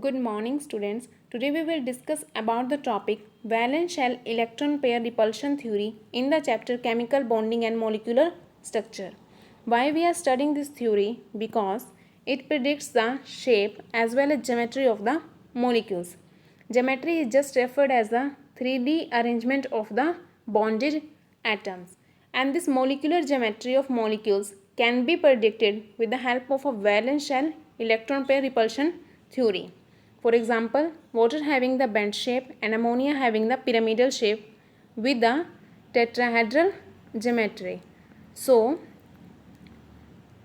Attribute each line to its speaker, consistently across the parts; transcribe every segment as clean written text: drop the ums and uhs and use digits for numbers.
Speaker 1: Good morning, students. Today we will discuss about the topic valence shell electron pair repulsion theory in the chapter chemical bonding and molecular structure. Why we are studying this theory? Because it predicts the shape as well as geometry of the molecules. Geometry is just referred as the 3D arrangement of the bonded atoms, and this molecular geometry of molecules can be predicted with the help of a valence shell electron pair repulsion theory. For example, water having the bent shape and ammonia having the pyramidal shape with the tetrahedral geometry. So,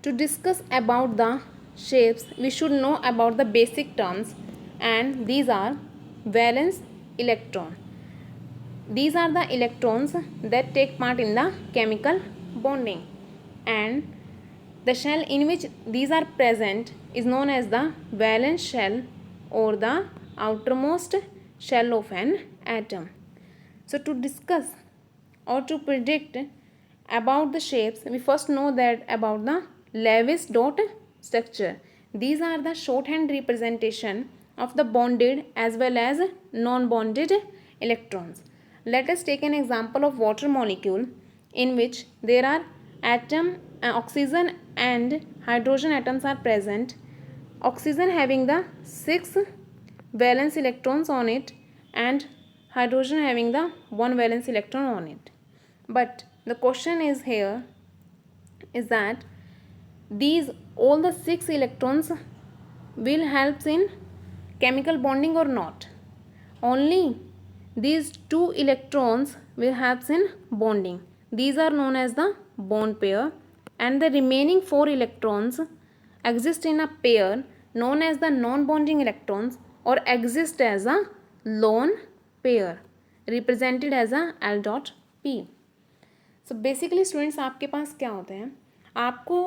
Speaker 1: to discuss about the shapes, we should know about the basic terms, and these are valence electron. These are the electrons that take part in the chemical bonding, and the shell in which these are present is known as the valence shell or the outermost shell of an atom. So to discuss or to predict about the shapes, we first know that about the Lewis dot structure. These are the shorthand representation of the bonded as well as non-bonded electrons. Let us take an example of water molecule in which there are oxygen and hydrogen atoms are present. Oxygen having the 6 valence electrons on it and hydrogen having the 1 valence electron on it. But the question is here is that these all the 6 electrons will help in chemical bonding or not. Only these 2 electrons will help in bonding. These are known as the bond pair, and the remaining 4 electrons exist in a pair known as the non-bonding electrons or exist as a lone pair represented as a L dot P. So basically students आपके पास क्या होते हैं, आपको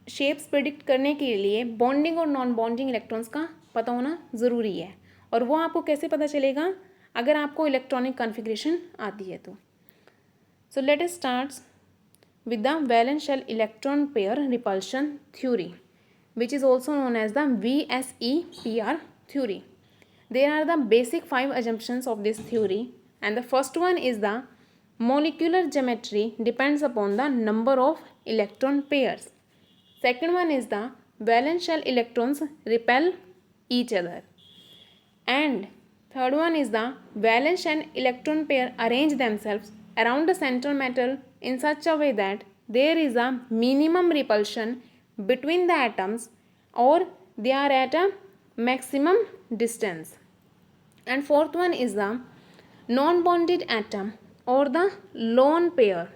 Speaker 1: shapes predict करने के लिए bonding और नॉन बॉन्डिंग इलेक्ट्रॉन्स का पता होना ज़रूरी है, और वो आपको कैसे पता चलेगा अगर आपको इलेक्ट्रॉनिक कॉन्फ़िगरेशन आती है तो. So let us start with the valence shell electron pair repulsion theory, which is also known as the VSEPR theory. There are the basic 5 assumptions of this theory, and the first one is the molecular geometry depends upon the number of electron pairs. Second one is the valence shell electrons repel each other. And third one is the valence and electron pair arrange themselves around the central metal in such a way that there is a minimum repulsion between the atoms, or they are at a maximum distance. And fourth one is the non-bonded atom or the lone pair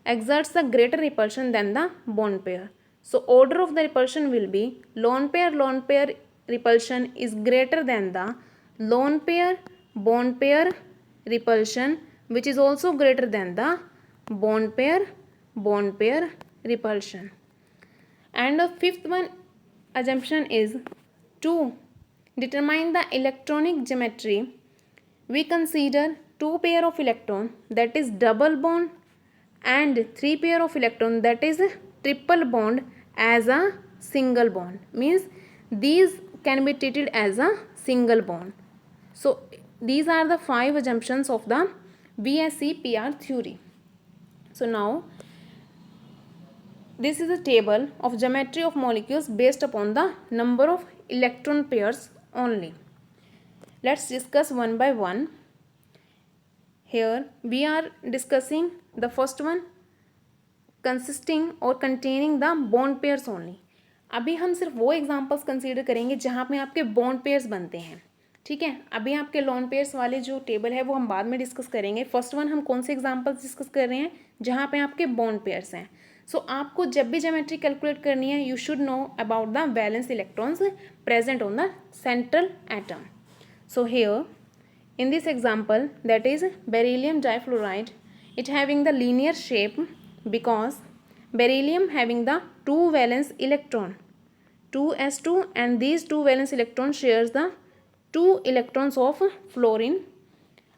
Speaker 1: exerts the greater repulsion than the bond pair. So order of the repulsion will be lone pair repulsion is greater than the lone pair bond pair repulsion, which is also greater than the bond pair repulsion. And the fifth one assumption is to determine the electronic geometry, we consider 2 pair of electron that is double bond and 3 pair of electron that is triple bond as a single bond. Means these can be treated as a single bond. So these are the 5 assumptions of the VSEPR theory. So now this is a table of geometry of molecules based upon the number of electron pairs only. Let's discuss one by one. Here we are discussing the first one consisting or containing the bond pairs only. अभी हम सिर्फ वो examples consider करेंगे जहाँ पे आपके bond pairs बनते हैं. ठीक है, अभी आपके लॉन पेयर्स वाले जो टेबल है वो हम बाद में डिस्कस करेंगे. फर्स्ट वन हम कौन से एग्जांपल्स डिस्कस कर रहे हैं जहाँ पे आपके बॉन्ड पेयर्स हैं. सो आपको जब भी ज्योमेट्री कैलकुलेट करनी है you should know about the valence electrons present on the central atom. So here in this example, that is beryllium difluoride, it having the linear shape because beryllium having the 2 valence electron 2s2, and these 2 valence electron shares the 2 electrons of fluorine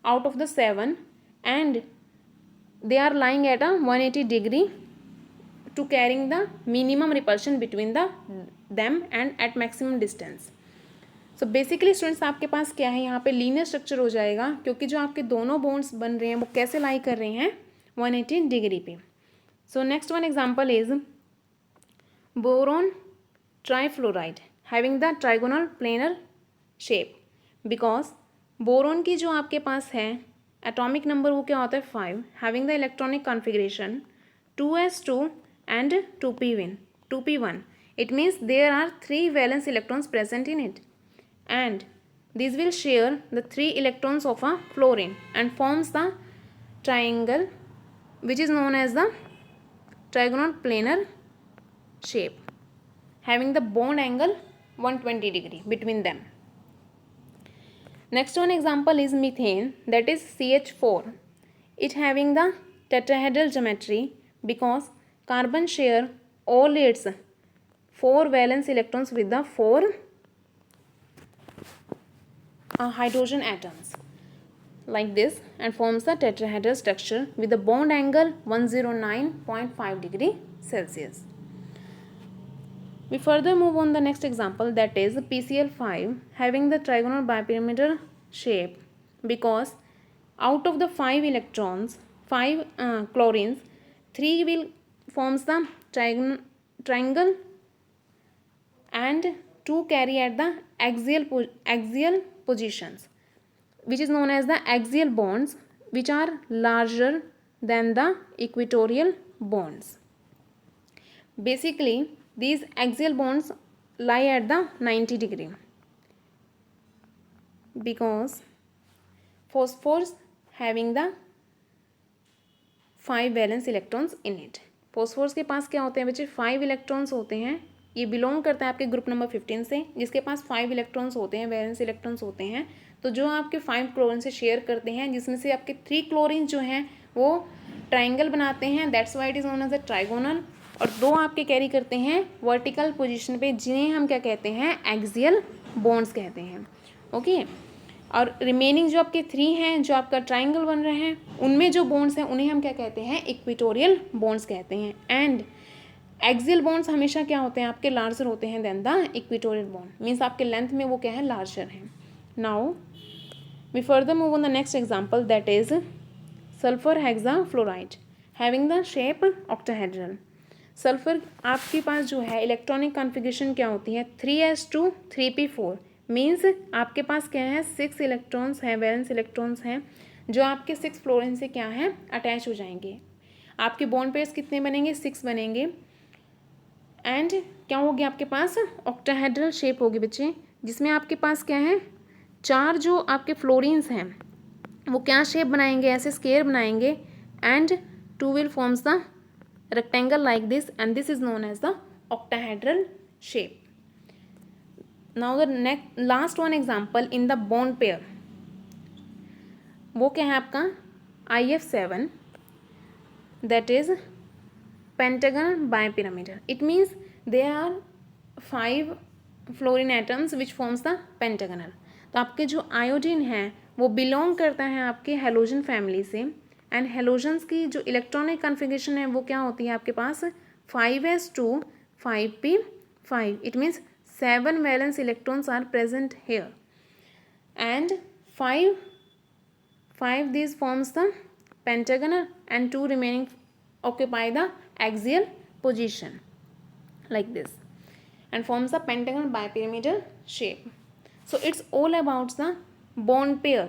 Speaker 1: out of the 7, and they are lying at a 180 degree to carrying the minimum repulsion between them and at maximum distance. So basically students आपके पास क्या है, यहाँ पे linear structure हो जाएगा, क्योंकि जो आपके दोनों बॉन्ड्स बन रहे हैं वो कैसे लाई कर रहे हैं, 180 डिग्री पे. So next one example is boron trifluoride having the trigonal planar shape. Because boron की जो आपके पास है एटॉमिक नंबर वो क्या होता है 5, having the electronic configuration 2s2 and 2p1. It means there are 3 valence electrons present in it, and these will share the 3 electrons of a fluorine and forms the triangle which is known as the trigonal planar shape, having the bond angle 120 degree between them. Next one example is methane, that is CH4. It having the tetrahedral geometry because carbon share all its 4 valence electrons with the 4 hydrogen atoms like this and forms the tetrahedral structure with the bond angle 109.5 degree Celsius. We further move on the next example, that is PCl5 having the trigonal bipyramidal shape because out of the 5 electrons, 5 chlorines, 3 will forms the triangle and 2 carry at the axial positions, which is known as the axial bonds, which are larger than the equatorial bonds. Basically these axial bonds lie at the 90 degree because phosphorus having the 5 valence electrons in it. Phosphorus के पास क्या होते हैं बच्चे 5 electrons होते हैं. ये belong करता है आपके ग्रुप नंबर 15 से, जिसके पास 5 इलेक्ट्रॉन्स होते हैं, वैलेंस इलेक्ट्रॉन्स होते हैं. तो जो आपके 5 क्लोरीन से शेयर करते हैं, जिसमें से आपके 3 क्लोरीन जो हैं वो ट्राइंगल बनाते हैं, that's why it is known as a trigonal. और 2 आपके कैरी करते हैं वर्टिकल पोजिशन पे, जिन्हें हम क्या कहते हैं एक्सियल बॉन्ड्स कहते हैं. ओके और रिमेनिंग जो आपके 3 हैं जो आपका ट्राइंगल बन रहे हैं, उनमें जो बॉन्ड्स हैं उन्हें हम क्या कहते हैं इक्वेटोरियल बॉन्ड्स कहते हैं. एंड एक्सियल बॉन्ड्स हमेशा क्या होते हैं आपके लार्जर होते हैं than the equatorial bond, means आपके लेंथ में वो क्या है लार्जर है. Now we further move on the next example, that is sulphur hexafluoride having the shape octahedral. Sulphur आपके पास जो है इलेक्ट्रॉनिक कॉन्फ़िगरेशन क्या होती है 3s2 3p4, मीन्स आपके पास क्या है 6 इलेक्ट्रॉन्स हैं, वैलेंस इलेक्ट्रॉन्स हैं जो आपके 6 फ्लोरीन से क्या है अटैच हो जाएंगे. आपके बॉन्ड पेयर्स कितने बनेंगे 6 बनेंगे. एंड क्या होगी आपके पास ऑक्टाहेड्रल शेप होगी बच्चे, जिसमें आपके पास क्या है 4 जो आपके फ्लोरीन्स हैं वो क्या शेप बनाएंगे, ऐसे स्क्वायर बनाएंगे. And 2 will forms the rectangle like this, and this is known as the octahedral shape. Now the last one example in the bond pair, वो क्या है आपका IF7, that is pentagonal bipyramidal. It means there are 5 fluorine atoms which forms the pentagonal. तो आपके जो iodine है वो belong करता है आपके हेलोजन फैमिली से. एंड हेलोजन्स की जो इलेक्ट्रॉनिक कॉन्फ़िगरेशन है वो क्या होती है आपके पास 5s2 5p5. It means 7 valence electrons are present here and 5 this forms the pentagonal and 2 remaining occupy the axial position like this and forms the pentagonal bipyramidal shape. So it's all about the bond pair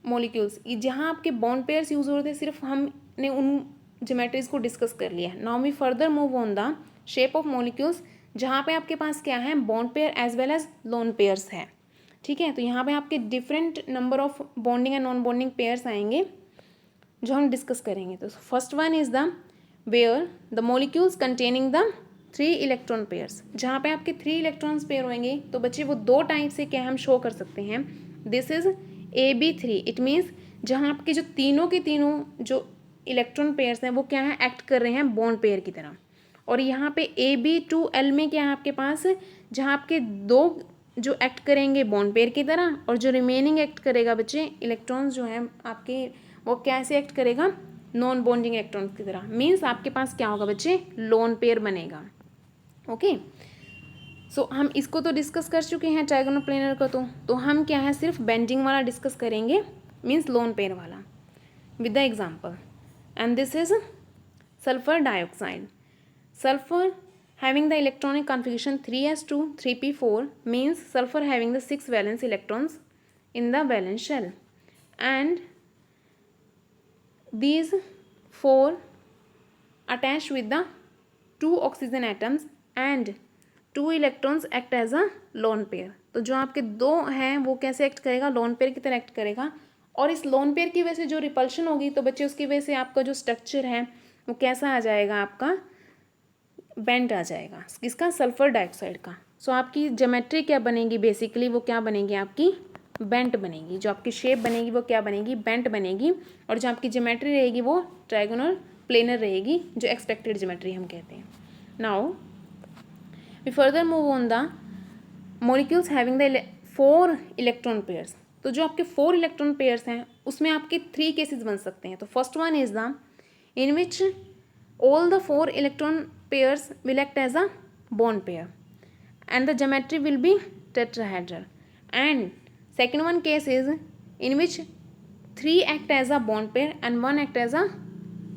Speaker 1: molecules. जहाँ आपके bond pairs use हो रहे थे सिर्फ हमने उन geometries को discuss कर लिया है. Now we further move on the shape of molecules, जहाँ पे आपके पास क्या है bond pair as well as lone pairs है. ठीक है, तो यहाँ पे आपके different number of bonding and non bonding pairs आएंगे जो हम डिस्कस करेंगे. तो first one is the where the molecules containing the 3 electron pairs. जहाँ पे आपके 3 इलेक्ट्रॉन्स पेयर होंगे तो बच्चे वो 2 टाइप से क्या हम शो कर सकते हैं. This is AB3. It means जहाँ आपके जो तीनों के तीनों जो इलेक्ट्रॉन पेयर्स हैं वो क्या है एक्ट कर रहे हैं बॉन्ड पेयर की तरह. और यहाँ पे AB2L में क्या है आपके पास जहाँ आपके 2 जो एक्ट करेंगे बॉन्ड पेयर की तरह और जो रिमेनिंग एक्ट करेगा बच्चे इलेक्ट्रॉन्स जो हैं आपके वो कैसे एक्ट करेगा नॉन बॉन्डिंग इलेक्ट्रॉन्स की तरह. मीन्स आपके पास क्या होगा बच्चे लोन पेयर बनेगा. ओके सो हम इसको तो डिस्कस कर चुके हैं ट्रायगोनल प्लेनर का, तो हम क्या है सिर्फ बेंडिंग वाला डिस्कस करेंगे, मीन्स लोन पेयर वाला, with the example. And this is sulphur dioxide. Sulfur having the electronic configuration 3s2 3p4 means sulfur having the 6 valence electrons in the valence shell, and these 4 attached with the 2 oxygen atoms and 2 electrons act as a lone pair. तो जो आपके 2 हैं वो कैसे act करेगा, lone pair की तरह act करेगा. और इस लोन पेयर की वजह से जो रिपल्शन होगी तो बच्चे उसकी वजह से आपका जो स्ट्रक्चर है वो कैसा आ जाएगा, आपका बेंट आ जाएगा. किसका, सल्फर डाइऑक्साइड का. सो आपकी ज्योमेट्री क्या बनेगी, बेसिकली वो क्या बनेगी, आपकी बेंट बनेगी. जो आपकी शेप बनेगी वो क्या बनेगी, बेंट बनेगी. और जो आपकी ज्योमेट्री रहेगी वो ट्रायगोनल प्लेनर रहेगी, जो एक्सपेक्टेड ज्योमेट्री हम कहते हैं. Now we further move on the molecules having the 4 electron pairs. तो जो आपके 4 इलेक्ट्रॉन पेयर्स हैं उसमें आपके 3 केसेस बन सकते हैं. तो first one is the in which all the 4 electron pairs will act as a bond pair and the geometry will be tetrahedral. And second one case is in which 3 act as a bond pair and 1 act as a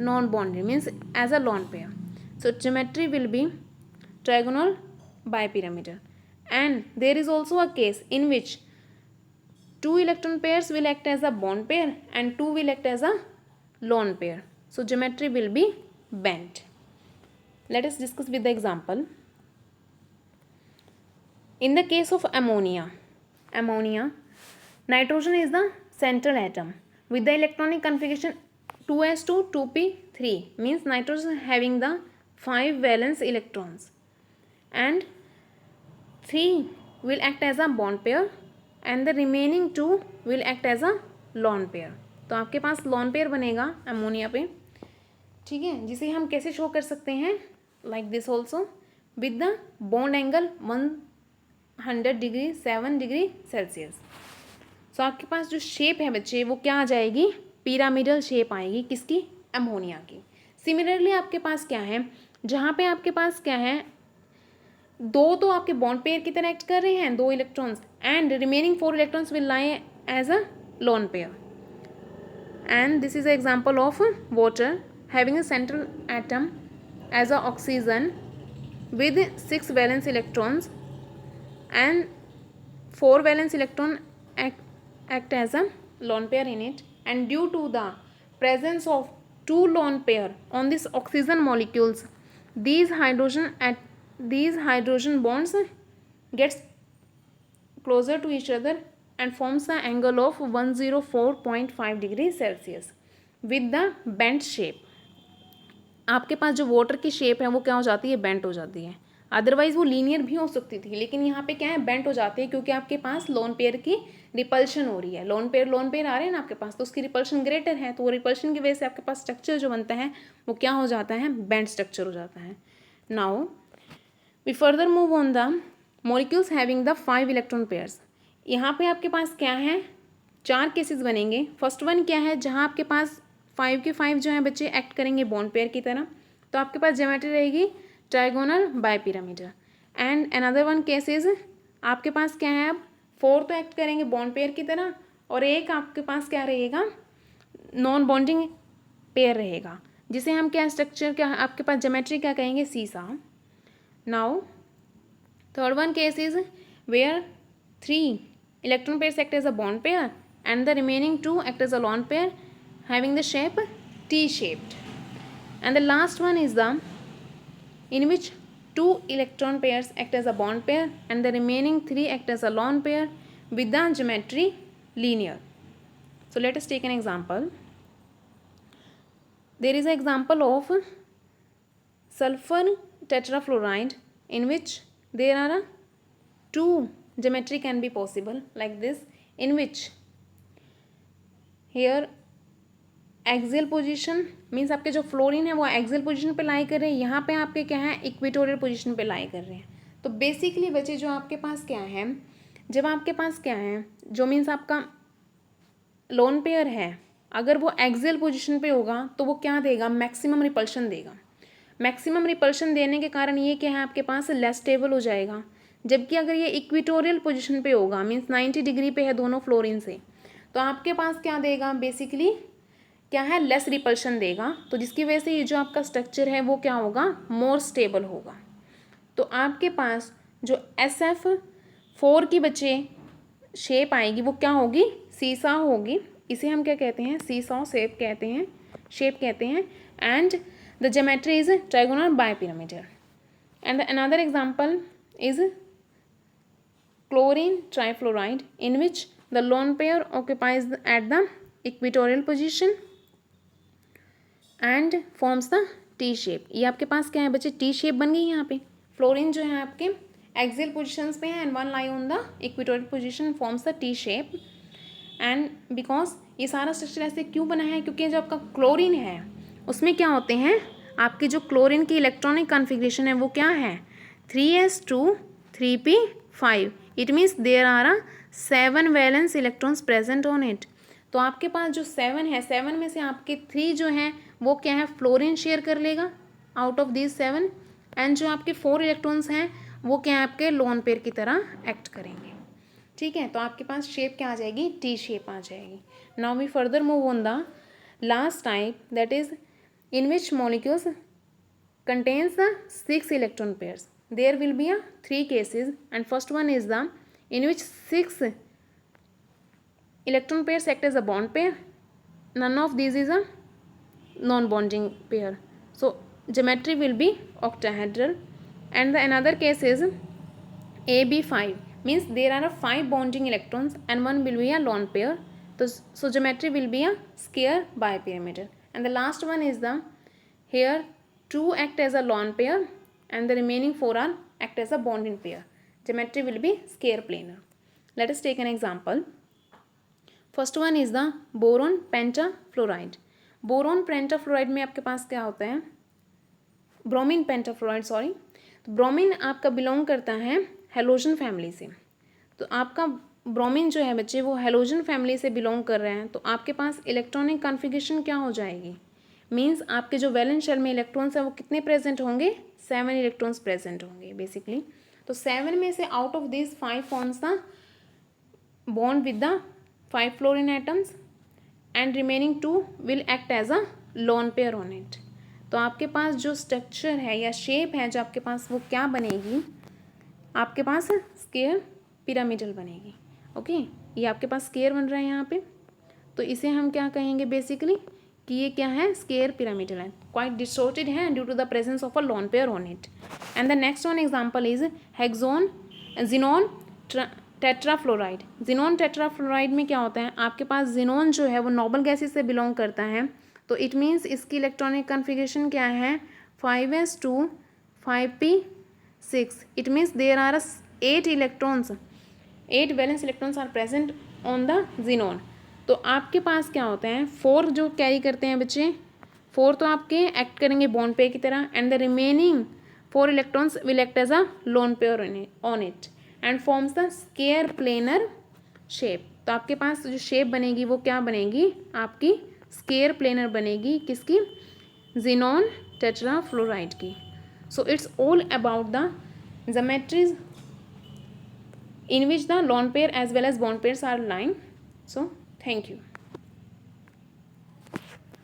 Speaker 1: non-bond, means as a lone pair. So geometry will be trigonal bipyramidal. And there is also a case in which 2 electron pairs will act as a bond pair and 2 will act as a lone pair. So geometry will be bent. Let us discuss with the example. In the case of ammonia, nitrogen is the central atom with the electronic configuration 2s2 2p3, means nitrogen having the 5 valence electrons and 3 will act as a bond pair and the remaining 2 will act as a lone pair. तो आपके पास lone pair बनेगा ammonia पे, ठीक है, जिसे हम कैसे show कर सकते हैं, like this also with the bond angle 100 degree 7 degree Celsius. So आपके पास जो शेप है बच्चे वो क्या आ जाएगी, पिरामिडल शेप आएगी, किसकी, अमोनिया की. सिमिलरली आपके पास क्या है, जहाँ पे आपके पास क्या है, 2 तो आपके बॉन्ड पेयर की तरह एक्ट कर रहे हैं 2 electrons and remaining 4 electrons will lie as a lone pair. And this is a example of water having a central atom as a oxygen with 6 valence electrons and 4 valence electron act as a lone pair in it, and due to the presence of 2 lone pair on this oxygen molecules, these hydrogen bonds gets closer to each other and forms the angle of 104.5 degree Celsius with the bent shape. आपके पास जो water की shape है वो क्या हो जाती है, बेंट हो जाती है. अदरवाइज वो लीनियर भी हो सकती थी, लेकिन यहाँ पे क्या है, बेंट हो जाती है, क्योंकि आपके पास लोन पेयर की रिपल्शन हो रही है. लोन पेयर आ रहे हैं ना आपके पास, तो उसकी रिपल्शन ग्रेटर है, तो वो रिपल्शन की वजह से आपके पास स्ट्रक्चर जो बनता है वो क्या हो जाता है, बेंट स्ट्रक्चर हो जाता है. Now we further move on the molecules having the 5 electron pairs. यहाँ पे आपके पास क्या है, 4 केसेस बनेंगे. फर्स्ट वन क्या है, जहाँ आपके पास 5 के 5 जो हैं बच्चे एक्ट करेंगे बॉन्ड पेयर की तरह, तो आपके पास ज्योमेट्री रहेगी trigonal bipyramidal. And another one case is आपके पास क्या है, अब 4 तो एक्ट करेंगे बॉन्ड पेयर की तरह और एक आपके पास क्या रहेगा, नॉन बॉन्डिंग पेयर रहेगा, जिसे हम क्या स्ट्रक्चर क्या आपके पास ज्योमेट्री क्या कहेंगे, seesaw. Now third one case is where 3 electron pairs act as a bond pair and the remaining 2 act as a lone pair having the shape T-shaped. And the last one is the in which 2 electron pairs act as a bond pair and the remaining 3 act as a lone pair with the geometry linear. So let us take an example. There is an example of sulfur tetrafluoride in which there are 2 geometry can be possible like this, in which here axial position means आपके जो fluorine है वो axial position पे लाई कर रहे हैं, यहाँ पे आपके क्या है इक्वेटोरियल पोजीशन पे लाई कर रहे हैं. तो बेसिकली बच्चे जो आपके पास क्या है, जब आपके पास क्या है जो मीन्स आपका लोन पेयर है, अगर वो एक्सियल पोजीशन पे होगा तो वो क्या देगा, मैक्सिमम रिपल्शन देगा. मैक्सिमम रिपल्शन देने के कारण ये क्या है आपके पास लेस स्टेबल हो जाएगा. जबकि अगर ये इक्वेटोरियल पोजीशन पे होगा, मीन्स 90 डिग्री पे है दोनों फ्लोरीन से, तो आपके पास क्या देगा, बेसिकली क्या है, लेस रिपल्शन देगा। तो जिसकी वजह से ये जो आपका स्ट्रक्चर है वो क्या होगा, मोर स्टेबल होगा। तो आपके पास जो SF4 की बच्चे शेप आएगी वो क्या होगी, सीसा होगी। इसे हम क्या कहते हैं, सीसॉ शेप कहते हैं, शेप कहते हैं। And the geometry is trigonal bipyramidal. And another example is chlorine trifluoride, in which the lone pair occupies at the equatorial position and forms the T shape। ये आपके पास क्या है बच्चे, T शेप बन गई यहाँ पे। फ्लोरीन जो है आपके एक्सियल पोजिशंस पे है and one lie on the equatorial position, forms the T shape. And because ये सारा स्ट्रक्चर ऐसे क्यों बना है, क्योंकि जो आपका क्लोरीन है उसमें क्या होते हैं, आपके जो क्लोरीन की इलेक्ट्रॉनिक कॉन्फ़िगरेशन है वो क्या है, 3s2 3p5। It means there are 7 valence electrons present on it. तो आपके पास जो 7 है, 7 में से आपके 3 जो हैं वो क्या है, फ्लोरीन शेयर कर लेगा आउट ऑफ दीज 7। एंड जो आपके 4 इलेक्ट्रॉन्स हैं वो क्या है, आपके लोन पेयर की तरह एक्ट करेंगे। ठीक है, तो आपके पास शेप क्या आ जाएगी, T शेप आ जाएगी। Now we further move on the last type, that is in which molecules contains the 6 electron pairs. There will be 3 cases, and first one is the in which 6 electron pairs act as a bond pair. None of these is a non-bonding pair. So geometry will be octahedral. And the another case is AB5, means there are 5 bonding electrons and one will be a lone pair. So geometry will be a square bipyramidal. And the last one is the here 2 act as a lone pair and the remaining 4 are act as a bonding pair. Geometry will be square planar. Let us take an example. First one is the boron pentafluoride. Boron pentafluoride में आपके पास क्या होता है, bromine pentafluoride, sorry. तो bromine आपका belong करता है हेलोजन फैमिली से। तो आपका ब्रोमीन जो है बच्चे वो हेलोजन फैमिली से बिलोंग कर रहे हैं। तो आपके पास इलेक्ट्रॉनिक कॉन्फ़िगरेशन क्या हो जाएगी, मींस आपके जो वैलेंस शेल में इलेक्ट्रॉन्स हैं वो कितने प्रेजेंट होंगे, 7 इलेक्ट्रॉन्स प्रेजेंट होंगे बेसिकली। तो 7 में से out of this 5 forms the bond with the 5 fluorine atoms and remaining 2 will act as a lone pair on it. तो आपके पास जो स्ट्रक्चर है या शेप है जो आपके पास वो क्या बनेगी, आपके पास स्क्वायर पिरामिडल बनेगी। ओके, ये आपके पास स्क्वायर बन रहा है यहाँ पे, तो इसे हम क्या कहेंगे बेसिकली कि ये क्या है, स्क्वायर पिरामिडल है, क्वाइट डिस्टॉर्टेड है due to the presence of a lone pair on it. And the next one example is हेक्सोन जिनोन टेट्राफ्लोराइड। जिनोन टेट्राफ्लोराइड में क्या होता है, आपके पास जिनोन जो है वो नोबल गैसेस से बिलोंग करता है। तो इट मीन्स इसकी इलेक्ट्रॉनिक कॉन्फ़िगरेशन क्या है, 5s2 5p6। It means there are 8 electrons, 8 valence electrons are present on the xenon. तो आपके पास क्या होता है, 4 जो कैरी करते हैं बच्चे, 4 तो आपके एक्ट करेंगे बॉन्ड पेयर की तरह and the remaining 4 electrons will act as a lone pair on it and forms the square planar shape. तो आपके पास जो शेप बनेगी वो क्या बनेगी, आपकी स्क्वायर प्लेनर बनेगी, किसकी, जिनोन टेट्राफ्लोराइड की। So it's all about the geometries in which the lone pair as well as bond pairs are lying. So thank you.